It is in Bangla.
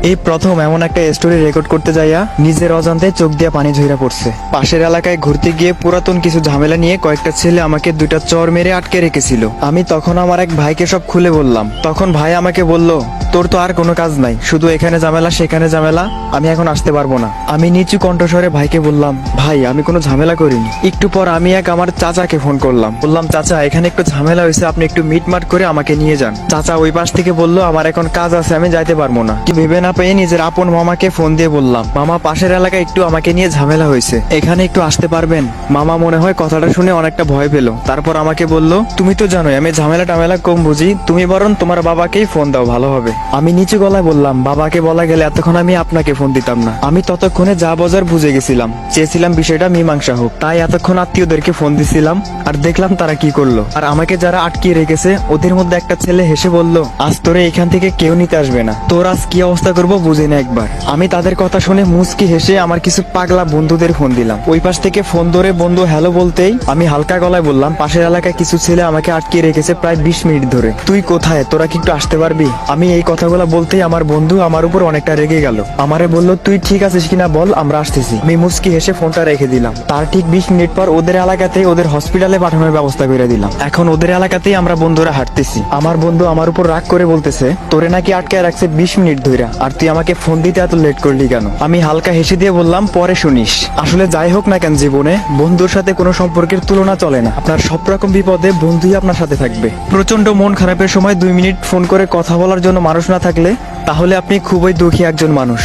এই প্রথম এমন একটা স্টোরি রেকর্ড করতে যাইয়া নিজের অজান্তে চোখ দিয়ে পানি ঝইরা পড়ছে। পাশের এলাকায় ঘুরতে গিয়ে পুরাতন কিছু ঝামেলা নিয়ে কয়েকটা ছেলে আমাকে দুইটা চর মেরে আটকে রেখেছিল। আমি তখন আমার এক ভাইকে সব খুলে বললাম। তখন ভাই আমাকে বলল, তোর তো আর কোনো কাজ নাই, শুধু এখানে ঝামেলা সেখানে ঝামেলা, আমি এখন আসতে পারবো না। আমি নিচু কণ্ঠস্বরে ভাইকে বললাম, ভাই আমি কোনো ঝামেলা করিনি। একটু পর আমি আমার চাচাকে ফোন করলাম, বললাম চাচা এখানে একটু ঝামেলা হয়েছে, আপনি একটু মিটমাট করে আমাকে নিয়ে যান। চাচা ওই পাশ থেকে বলল, আমার এখন কাজ আছে, আমি যাইতে পারবো না। কি ভেবে না পেয়ে নিজের আপন মামাকে ফোন দিয়ে বললাম, মামা পাশের এলাকায় একটু আমাকে নিয়ে ঝামেলা হয়েছে, এখানে একটু আসতে পারবেন? মামা মনে হয় কথাটা শুনে অনেকটা ভয় পেল। তারপর আমাকে বলল, তুমি তো জানোই আমি ঝামেলা টামেলা কম বুঝি, তুমি বরং তোমার বাবাকেই ফোন দাও, ভালো হবে। আমি নিচু গলায় বললাম, বাবাকে বলা গেলে এতক্ষণ আমি আপনাকে ফোন দিতাম না। আমি ততক্ষণে যা বাজার বুঝে গেছিলাম, চেয়েছিলাম বিষয়টা মীমাংসা হোক, তাই এতক্ষণ আত্মীয়দেরকে ফোন দিছিলাম। আর দেখলাম তারা কি করলো। আর আমাকে যারা আটকিয়ে রেখেছে ওদের মধ্যে একটা ছেলে হেসে বলল, আজ তোরে এখান থেকে কেউ নিতে আসবে না, তোর আজ কি অবস্থা করবো বুঝে না একবার। আমি তাদের কথা শুনে মুচকি হেসে আমার কিছু পাগলা বন্ধুদের ফোন দিলাম। ওই পাশ থেকে ফোন ধরে বন্ধু হ্যালো বলতেই আমি হালকা গলায় বললাম, পাশের এলাকায় কিছু ছেলে আমাকে আটকিয়ে রেখেছে প্রায় 20 মিনিট ধরে, তুই কোথায়, তোরা কি একটু আসতে পারবি? আমি এই কথাগুলো বলতেই আমার বন্ধু আমার উপর অনেকটা রেগে গেল। আমারে বলল, তুই ঠিক আছিস কিনা বল, আমরা আসতেছি। আমি মুচকি হেসে ফোনটা রেখে দিলাম। তার ঠিক 20 মিনিট পর ওদের এলাকাতেই ওদের হসপিটালে পাঠানোর ব্যবস্থা করে দিলাম। এখন ওদের এলাকাতেই আমরা বন্ধুরা হাঁটতেছি। আমার বন্ধু আমার উপর রাগ করে বলতেছে, তোরে নাকি আটকায় রাখছে 20 মিনিট ধরে, আর তুই আমাকে ফোন দিতে এত লেট করলি কেন? আমি হালকা হেসে দিয়ে বললাম, পরে শুনিস। আসলে যাই হোক না কেন, জীবনে বন্ধুর সাথে কোনো সম্পর্কের তুলনা চলে না। আপনার সব রকম বিপদে বন্ধুই আপনার সাথে থাকবে। প্রচন্ড মন খারাপের সময় 2 মিনিট ফোন করে কথা বলার জন্য মানুষ না থাকলে তাহলে আপনি খুবই দুঃখী একজন মানুষ।